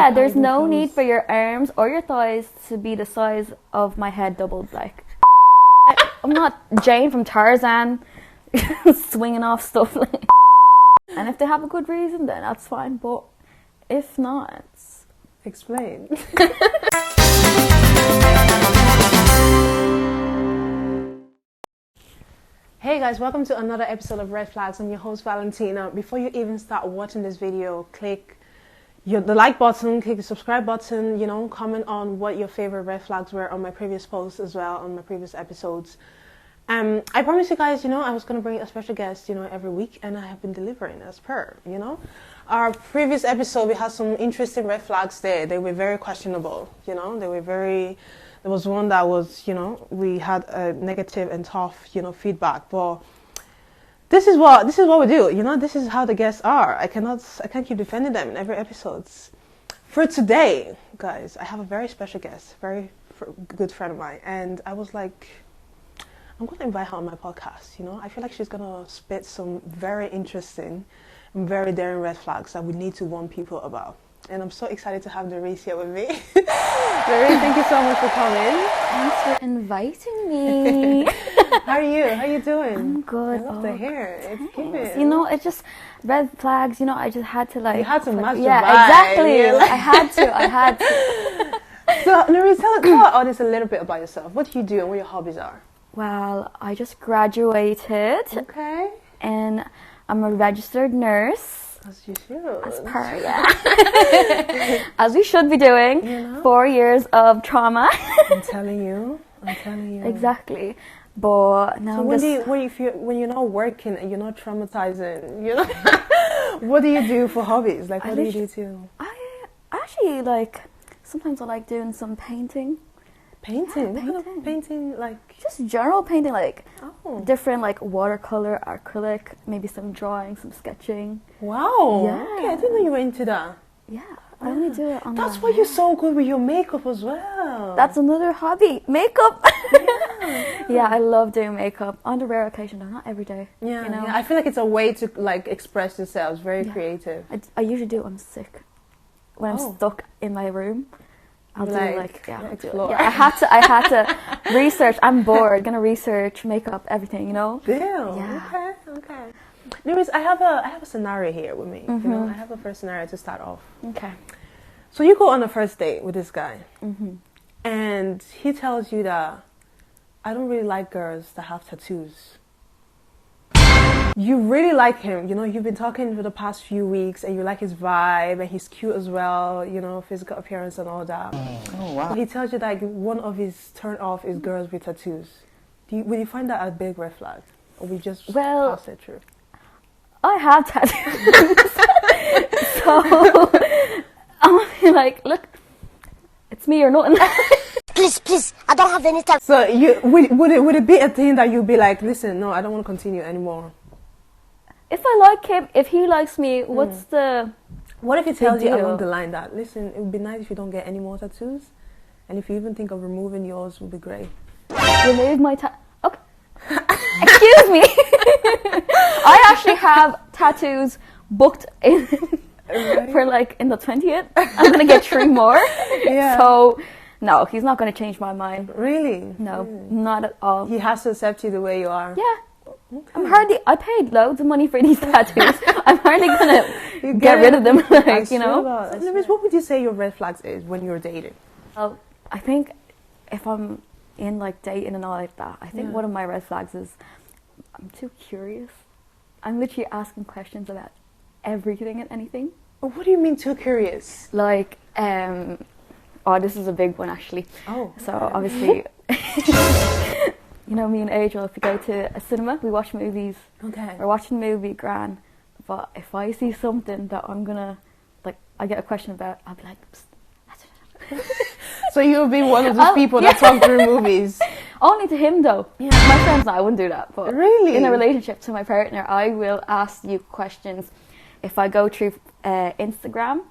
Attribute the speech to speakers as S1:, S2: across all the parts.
S1: Yeah, there's no need for your arms or your thighs to be the size of my head doubled. Like, I'm not Jane from Tarzan swinging off stuff. Like. And if they have a good reason, then that's fine. But if not,
S2: explain. Hey guys, welcome to another episode of Red Flags. I'm your host Valentina. Before you even start watching this video, click the like button, click the subscribe button, comment on what your favorite red flags were on my previous posts as well, on my previous episodes. I promised you guys, I was going to bring a special guest, every week, and I have been delivering as per, Our previous episode, we had some interesting red flags there. They were very questionable, there was one that was, we had a negative and tough, feedback, but this is what we do, this is how the guests are. I can't keep defending them in every episode. For today, guys, I have a very special guest, very good friend of mine, and I was like, I'm going to invite her on my podcast, I feel like she's going to spit some very interesting and very daring red flags that we need to warn people about. And I'm so excited to have Nerice here with me. Nerice, thank you so much for coming.
S1: Thanks for inviting me.
S2: How are you? How are you doing?
S1: I'm good.
S2: I love the hair. It's giving.
S1: It's just red flags, I just had to like...
S2: You had to match
S1: yeah,
S2: the vibe.
S1: Exactly.
S2: Like...
S1: I had to.
S2: So, Nerice, tell our audience a little bit about yourself. What do you do and what your hobbies are?
S1: Well, I just graduated.
S2: Okay.
S1: And I'm a registered nurse.
S2: As you should.
S1: As per, yeah. As we should be doing. 4 years of trauma.
S2: I'm telling you.
S1: Exactly. But now
S2: so when you're not working and you're not traumatizing, what do you do for hobbies? Like, what do you do too?
S1: I actually sometimes I like doing some painting.
S2: Painting? What kind of painting? Like
S1: just general painting, different watercolor, acrylic, maybe some drawing, some sketching.
S2: Wow.
S1: Yeah.
S2: Okay, I didn't know you were into that.
S1: Yeah, I only do it on.
S2: That's why you're so good with your makeup as well.
S1: That's another hobby, makeup.
S2: Yeah.
S1: Yeah, I love doing makeup on the rare occasion, though, not every day.
S2: Yeah, yeah. I feel like it's a way to express yourself. Very creative.
S1: I usually do it when I'm sick, when I'm stuck in my room. I'll do I had to research. I'm bored. Gonna research makeup, everything,
S2: Damn. Yeah. Okay. Anyways, I have a scenario here with me. I have a first scenario to start off.
S1: Okay.
S2: So you go on a first date with this guy, and he tells you that I don't really like girls that have tattoos. You really like him, you've been talking for the past few weeks and you like his vibe and he's cute as well, physical appearance and all that.
S1: Oh, wow.
S2: But he tells you that one of his turn off is girls with tattoos. Will you find that a big red flag? Or we just pass it through?
S1: I have tattoos. So, I'm like, look, it's me or nothing.
S3: Please, I don't have any time.
S2: So would it be a thing that you'd be like, listen, no, I don't want to continue anymore?
S1: If I like him, if he likes me, what's the...
S2: What if he tells you along the line that, listen, it would be nice if you don't get any more tattoos, and if you even think of removing yours, would be great.
S1: Remove my okay. Excuse me. I actually have tattoos booked in for in the 20th. I'm gonna get 3 more.
S2: Yeah.
S1: So no, he's not gonna change my mind.
S2: Really?
S1: No, not at all.
S2: He has to accept you the way you are.
S1: Yeah. Okay. I paid loads of money for these tattoos. I'm hardly gonna get rid of them.
S2: Anyways, what would you say your red flags is when you're dating?
S1: Well, I think if I'm in dating and all like that, I think one of my red flags is I'm too curious. I'm literally asking questions about everything and anything.
S2: What do you mean too curious?
S1: This is a big one actually.
S2: Oh.
S1: So obviously, me and Angel, if we go to a cinema, we watch movies.
S2: Okay.
S1: We're watching a movie, grand. But if I see something that I'm gonna, I get a question about, I'll be like, psst.
S2: So you'll be one of those people that talk through movies?
S1: Only to him though. Yeah. My friends, I wouldn't do that. But
S2: really?
S1: In a relationship to my partner, I will ask you questions. If I go through Instagram,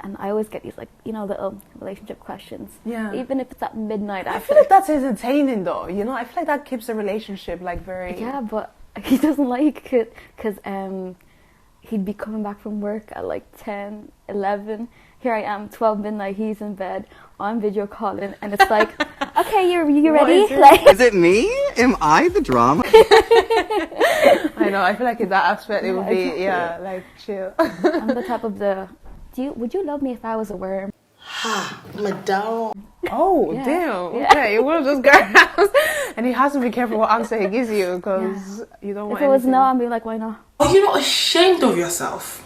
S1: and I always get these little relationship questions.
S2: Yeah.
S1: Even if it's at midnight.
S2: I feel like that's entertaining though. I feel like that keeps the relationship very.
S1: Yeah, but he doesn't like it because he'd be coming back from work at 10, 11, here I am, 12 midnight, he's in bed, I'm video calling, and it's like, okay, you ready?
S4: Is it me? Am I the drama?
S2: I know. I feel like in that aspect it would be like chill.
S1: I'm the type of would you love me if I was a worm?
S3: Madonna.
S2: Oh,
S1: Yeah.
S2: damn.
S1: Yeah.
S2: Okay, you're one of those guys. And he has to be careful what answer he gives you because you don't want
S1: If it was
S2: anything.
S1: no, I'd be like, why not?
S5: Are you not ashamed of yourself?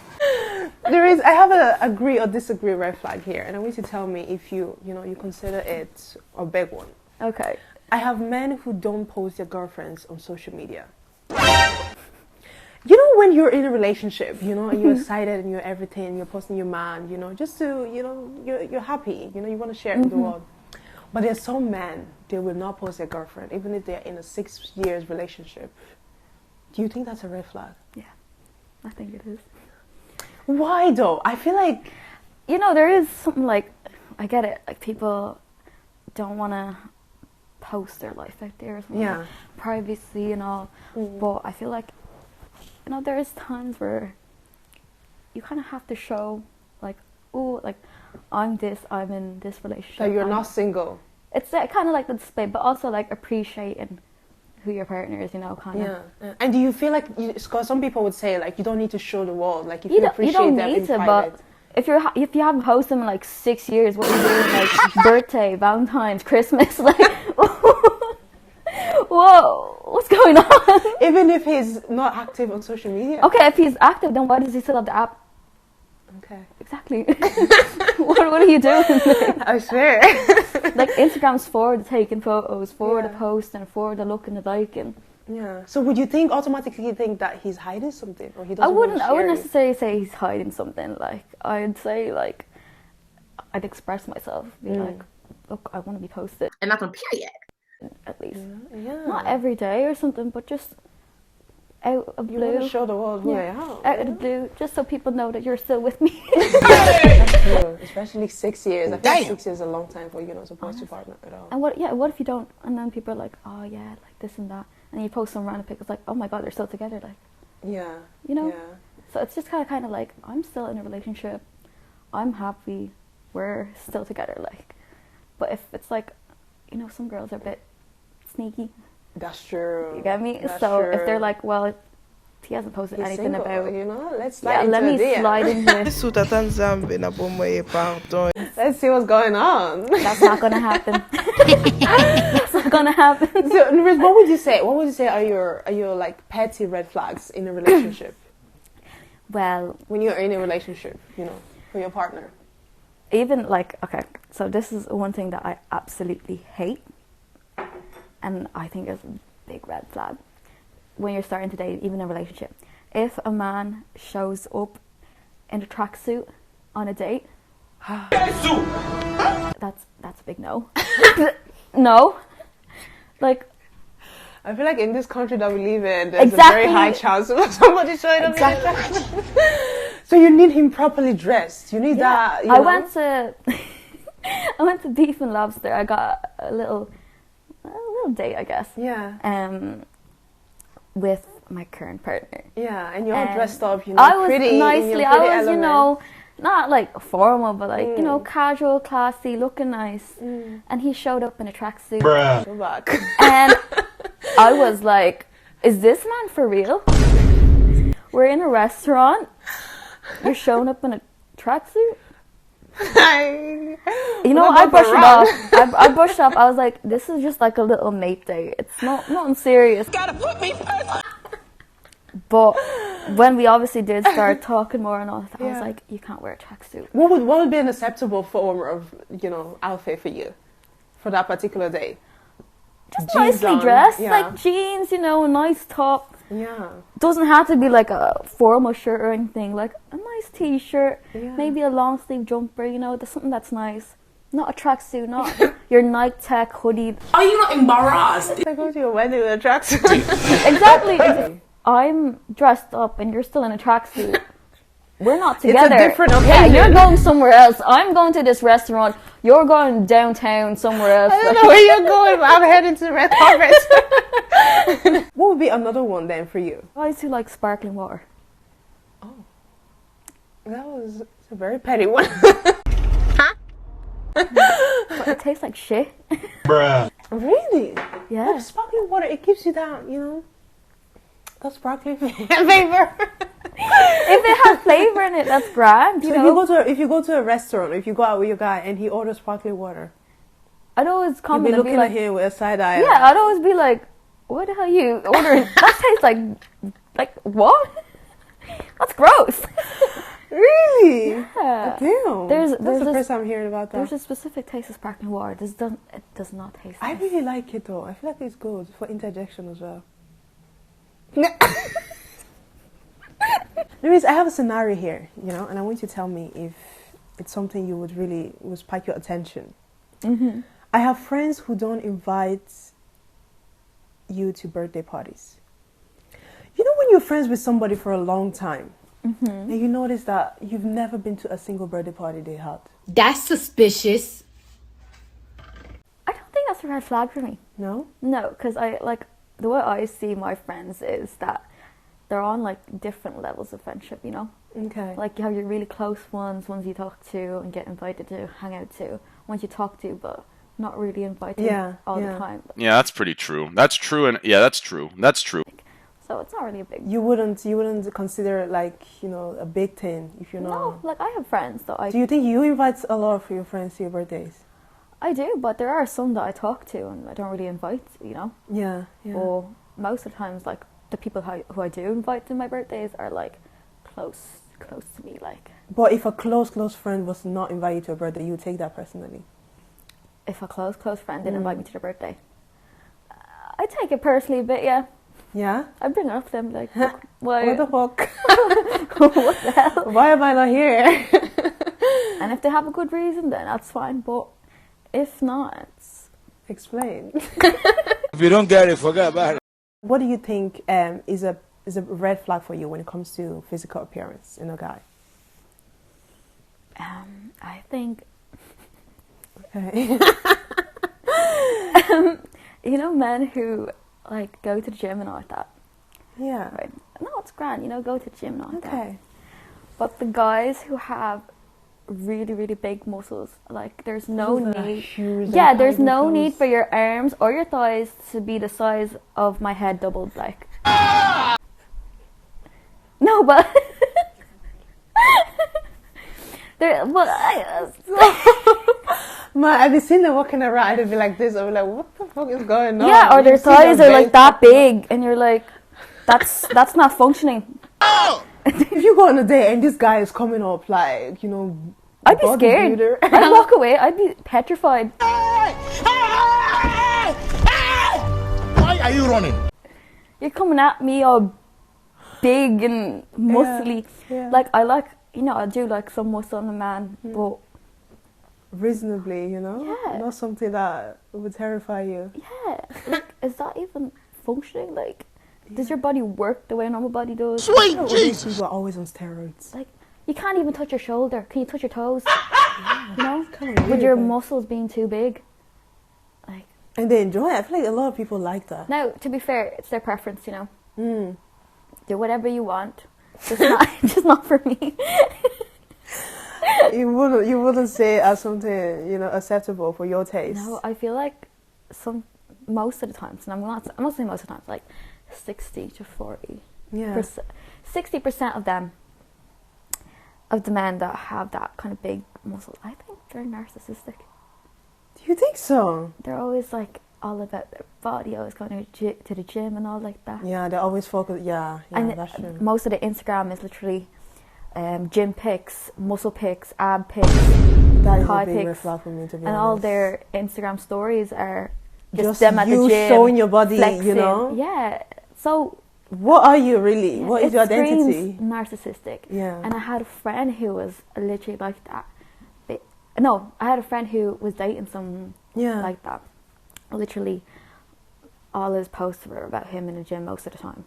S2: I have a agree or disagree red flag here, and I want you to tell me if you consider it a big one.
S1: Okay.
S2: I have men who don't post their girlfriends on social media. You know, when you're in a relationship, and you're excited and you're everything, and you're posting your man, just to, you're happy, you want to share it with the world. But there's some men, they will not post their girlfriend, even if they're in a 6 years relationship. Do you think that's a red flag?
S1: Yeah, I think it is.
S2: Why though? I feel like...
S1: there is something like, I get it, like people don't want to post their life out there, or something, like privacy and all, but I feel like, there is times where you kind of have to show, like, oh, like, I'm in this relationship.
S2: That you're not single.
S1: It's kind of like the display, but also like appreciating who your partner is, kind of.
S2: Yeah. And do you feel like, because some people would say, like, you don't need to show the world, like, if
S1: You
S2: you appreciate them
S1: don't
S2: in
S1: need to,
S2: private.
S1: but if you haven't posted in like 6 years, what are you doing? Like birthday, Valentine's, Christmas, like, whoa, what's going on?
S2: Even if he's not active on social media?
S1: Okay, if he's active, then why does he still have the app?
S2: Okay.
S1: Exactly. what are you doing?
S2: I swear.
S1: Like Instagram's for the taking photos, for the posting, for the looking, the liking.
S2: Yeah. So would you automatically think that he's hiding something, or he doesn't?
S1: I wouldn't
S2: want to share it?
S1: necessarily say he's hiding something. Like I'd say, like I'd express myself, be like, look, I want to be posted.
S5: And that's on period.
S1: At least,
S2: Yeah.
S1: not every day or something, but just out of
S2: You want
S1: blue.
S2: to show the world who I am.
S1: Out of the blue, just so people know that you're still with me.
S2: That's true. Especially 6 years. I think 6 years is a long time for to post your partner at all.
S1: And what if you don't? And then people are like, oh yeah, like this and that, and you post some random pic. It's like, oh my god, they're still together. Like,
S2: Yeah.
S1: Yeah.
S2: Yeah.
S1: So it's just kind of like, I'm still in a relationship. I'm happy. We're still together. Like, but if it's like, some girls are a bit sneaky.
S2: That's true.
S1: You get me?
S2: That's
S1: So
S2: true.
S1: if they're like, well, he hasn't posted
S2: He's
S1: anything
S2: single,
S1: about,
S2: let's slide
S1: let
S2: into
S1: me
S2: a DM.
S1: slide in here.
S2: Let's see what's going on.
S1: That's not gonna happen. That's not gonna happen.
S2: So, Nerice, what would you say? What would you say are your like petty red flags in a relationship?
S1: Well,
S2: When you're in a relationship, for your partner.
S1: even like, okay, so this is one thing that I absolutely hate, and I think is a big red flag when you're starting to date, even in a relationship. If a man shows up in a tracksuit on a date, that's a big no. No, like,
S2: I feel like in this country that we live in, there's a very high chance of somebody showing up.
S1: Exactly.
S2: So you need him properly dressed. You need that.
S1: I went to Beef and Lobster. I got a little date, I guess.
S2: Yeah.
S1: With my current partner.
S2: Yeah, and you're all dressed up.
S1: I was
S2: pretty.
S1: nicely.
S2: I
S1: I was, not like formal, but like casual, classy, looking nice. And he showed up in a tracksuit.
S2: Go back.
S1: And I was like, "Is this man for real? We're in a restaurant. You're showing up in a tracksuit." I brushed it off. I brushed it off. I was like, "This is just like a little mate date. It's nothing serious."
S5: Gotta put me first.
S1: But when we obviously did start talking more and all that, I was like, "You can't wear a tracksuit."
S2: What would be an acceptable form of outfit for you for that particular day?
S1: Just
S2: Jeans
S1: nicely
S2: on,
S1: dressed,
S2: yeah.
S1: like jeans, a nice top.
S2: Yeah.
S1: Doesn't have to be like a formal shirt or anything. Like a nice t-shirt, maybe a long sleeve jumper. There's something that's nice. Not a tracksuit, not your Nike Tech hoodie.
S5: Are you not embarrassed?
S2: I go to your wedding with a tracksuit.
S1: Exactly. I'm dressed up and you're still in a tracksuit. We're not together.
S2: It's a different
S1: Yeah,
S2: occasion.
S1: you're going somewhere else. I'm going to this restaurant. You're going downtown somewhere else.
S2: I don't know where you're going, but I'm heading to the red carpet. What would be another one then for you?
S1: Guys who like sparkling water.
S2: That was a very petty one.
S1: tastes like shit.
S2: Really?
S1: Yeah.
S2: Like sparkling water, it gives you that, you know, that sparkling flavor.
S1: If it has flavor in it, that's grand. You
S2: So
S1: know,
S2: if you go to a restaurant, or if you go out with your guy and he orders sparkling water,
S1: I'd always
S2: you'll
S1: comment
S2: be
S1: and
S2: looking
S1: be like,
S2: at him with a side eye.
S1: yeah, I'd always be like, what the hell you ordering? That tastes like what? That's gross.
S2: Really?
S1: Yeah.
S2: Damn.
S1: There's
S2: That's the
S1: this-
S2: first time hearing about that.
S1: There's a specific taste of sparkling water. It does not taste
S2: I
S1: nice.
S2: really like it though. I feel like it's good for interjection as well. Nerice, I have a scenario here, you know, and I want you to tell me if it's something you would spike your attention.
S1: Mm-hmm.
S2: I have friends who don't invite you to birthday parties. You know when you're friends with somebody for a long time, and you notice that you've never been to a single birthday party they had.
S3: That's suspicious.
S1: I don't think that's a red flag for me.
S2: No?
S1: No, because the way I see my friends is that they're on like different levels of friendship, you know?
S2: Okay.
S1: Like you have your really close ones you talk to and get invited to hang out to, ones you talk to but not really invited all the time.
S6: Yeah, that's pretty true. That's true, and yeah, that's true. That's true.
S1: So it's not really a big
S2: You wouldn't consider it like, you know, a big thing if you're not.
S1: No, like I have friends that
S2: Do you think you invite a lot of your friends to your birthdays?
S1: I do, but there are some that I talk to and I don't really invite, you know?
S2: Yeah, yeah.
S1: Or most of the times, like, the people who I do invite to my birthdays are, like, close to me, like.
S2: But if a close friend was to not invite you to a birthday, you would take that personally?
S1: If a close friend didn't invite me to their birthday, I take it personally a bit, yeah.
S2: Yeah?
S1: I bring it up to them, like, look, why?
S2: What the fuck?
S1: What the hell?
S2: Why am I not here?
S1: And if they have a good reason, then that's fine, but if not,
S2: Explain.
S7: If you don't get it, forget about it.
S2: What do you think is a red flag for you when it comes to physical appearance in a guy?
S1: I think,
S2: Okay.
S1: you know, men who, like, go to the gym and all like that.
S2: Yeah.
S1: Right. No, it's grand, you know, go to the gym and all that.
S2: Okay.
S1: But the guys who have really, really big muscles, like, there's no
S2: Those are
S1: need.
S2: huge and
S1: Yeah, there's
S2: tiny
S1: no
S2: clothes.
S1: need for your arms or your thighs to be the size of my head doubled, like. No, but.
S2: Man, I've seen them walking around and be like this. I'll be like, what the fuck is going on?
S1: Yeah, or
S2: You
S1: their
S2: see them
S1: thighs are like
S2: big.
S1: that big, and you're like, that's not functioning.
S2: If you go on a date and this guy is coming up like, you know,
S1: I'd be scared.
S2: bodybuilder.
S1: I'd walk away. I'd be petrified.
S7: Why are you running?
S1: You're coming at me all big and muscly.
S2: yeah.
S1: Like, I do like some muscle on a man, but
S2: Reasonably, you know?
S1: Yeah.
S2: Not something that would terrify you.
S1: yeah, like, is that even functioning? Like, does your body work the way a normal body does?
S7: Sweet
S2: All these
S7: Jesus!
S2: people are always on steroids.
S1: Like, you can't even touch your shoulder. Can you touch your toes? You know?
S2: Kinda
S1: With
S2: weird,
S1: your
S2: like-
S1: muscles being too big. Like,
S2: And they enjoy it. I feel like a lot of people like that.
S1: now, to be fair, it's their preference, you know?
S2: Mm.
S1: Do whatever you want. Just not for me.
S2: You wouldn't say it as something, you know, acceptable for your taste.
S1: No, I feel like most of the times, and I'm not saying most of the times, like 60 to 40.
S2: Yeah.
S1: 60% of them, of the men that have that kind of big muscle, I think they're narcissistic.
S2: Do you think so?
S1: They're always like all about their body, always going to the gym and all like that.
S2: Yeah, they always focus. Yeah,
S1: And
S2: that's true.
S1: most of the Instagram is literally gym pics, muscle pics, ab pics,
S2: That is
S1: thigh
S2: a big red
S1: pics,
S2: flag for me, to be
S1: and all
S2: honest.
S1: their Instagram stories are just
S2: Just
S1: them at
S2: you
S1: the gym,
S2: showing your body, you
S1: flexing.
S2: know?
S1: Yeah. So
S2: What are you really?
S1: yeah,
S2: What is
S1: it
S2: your
S1: screams
S2: identity?
S1: narcissistic.
S2: Yeah.
S1: And I had a friend who was literally like that. I had a friend who was dating someone
S2: Yeah.
S1: like that. Literally, all his posts were about him in the gym most of the time.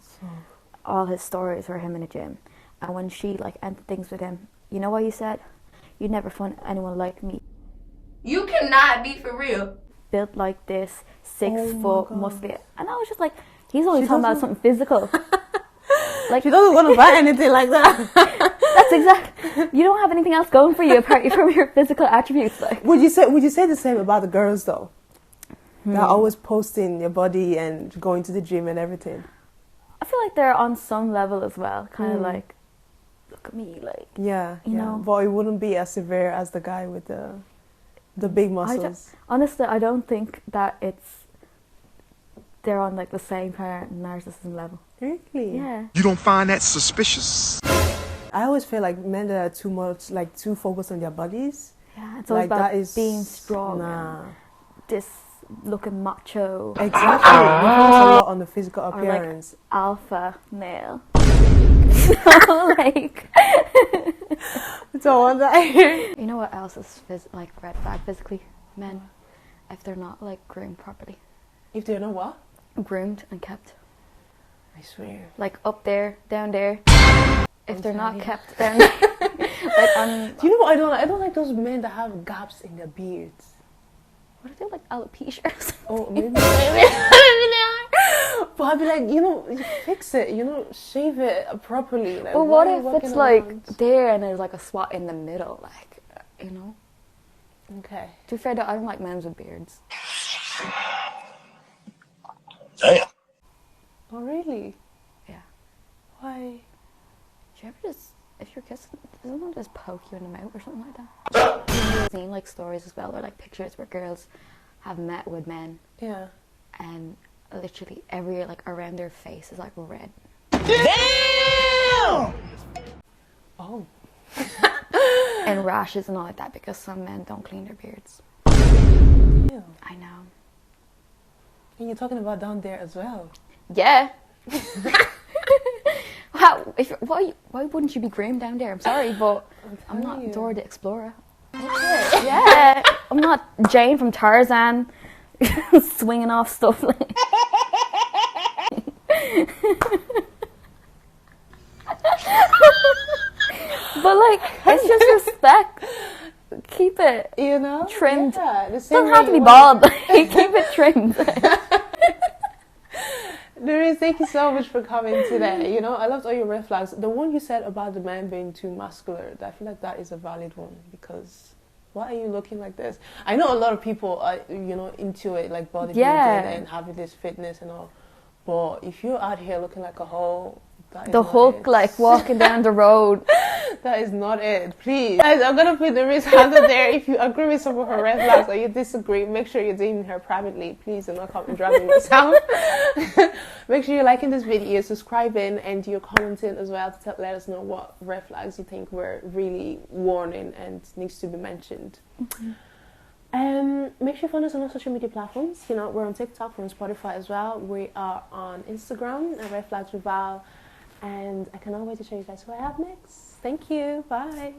S1: All his stories were him in the gym. And when she like ended things with him, you know what he said? You'd never find anyone like me.
S5: You cannot be for real.
S1: Built like this, 6
S2: Oh my
S1: foot,
S2: God.
S1: muscular. And I was just like, he's only
S2: She
S1: talking about
S2: doesn't-
S1: something physical. Like,
S2: She doesn't want to buy anything like that.
S1: that's exactly. You don't have anything else going for you apart from your physical attributes. Like,
S2: Would you say the same about the girls though? They're always posting their body and going to the gym and everything.
S1: I feel like they're on some level as well. Kind of like, look at me, like.
S2: Yeah,
S1: You know.
S2: But it wouldn't be as severe as the guy with the big muscles.
S1: Honestly, I don't think that they're on like the same kind of narcissism level.
S2: Really?
S1: Yeah.
S8: You don't find that suspicious?
S2: I always feel like men that are too much, like too focused on their bodies.
S1: Yeah, it's always
S2: Like,
S1: about
S2: that is-
S1: being strong.
S2: Nah.
S1: And this looking macho.
S2: Exactly. It depends a lot on the physical
S1: Or like
S2: appearance.
S1: alpha male. So, like,
S2: Don't want that.
S1: you know what else is like red flag physically? Men, if they're not like groomed properly,
S2: If they know what?
S1: groomed and kept,
S2: I swear.
S1: like up there, down there. If they're not
S2: sorry.
S1: kept down there, like
S2: Do you know what I don't like? I don't like those men that have gaps in their beards.
S1: what are they like alopecia? Or something?
S2: Oh, maybe. But I'd be like, you fix it, shave it properly. Like,
S1: But
S2: why
S1: what
S2: are you
S1: if
S2: walking
S1: it's like
S2: around?
S1: there and there's like a spot in the middle, like,
S2: Okay.
S1: To be fair, though, I don't like men with beards.
S7: Damn.
S2: Oh, really?
S1: Yeah.
S2: Why?
S1: Do you ever just, if you're kissing, does someone just poke you in the mouth or something like that? I've seen like stories as well, or like pictures where girls have met with men
S2: Yeah.
S1: and literally every like around their face is like red.
S2: Oh.
S1: And rashes and all like that because some men don't clean their beards.
S2: Ew.
S1: I know.
S2: And you're talking about down there as well.
S1: Yeah. Why wouldn't you be groomed down there? I'm sorry, but I'm not
S2: you.
S1: Dora the Explorer. Yeah, I'm not Jane from Tarzan, swinging off stuff like. But like, it's just respect. Keep it trimmed.
S2: Yeah, the
S1: It
S2: same
S1: doesn't
S2: way
S1: have to
S2: you
S1: be
S2: want-
S1: bald. Keep it trimmed.
S2: Nerice, thank you so much for coming today. I loved all your red flags. The one you said about the man being too muscular, I feel like that is a valid one because why are you looking like this? I know a lot of people are, into it, like bodybuilding and having this fitness and all. But if you're out here looking like a hoe, that is
S1: The
S2: not
S1: Hulk,
S2: it.
S1: like walking down the road.
S2: That is not it. Please. Guys, I'm going to put Nerice's hands up there. If you agree with some of her red flags or you disagree, make sure you're DMing her privately. Please do not come and drag me myself. Make sure you're liking this video, subscribing, and you're commenting as well to let us know what red flags you think were really warning and needs to be mentioned. Make sure you follow us on our social media platforms. We're on TikTok, we're on Spotify as well. We are on Instagram at Red Flags with Val. And I cannot wait to show you guys who I have next. Thank you. Bye.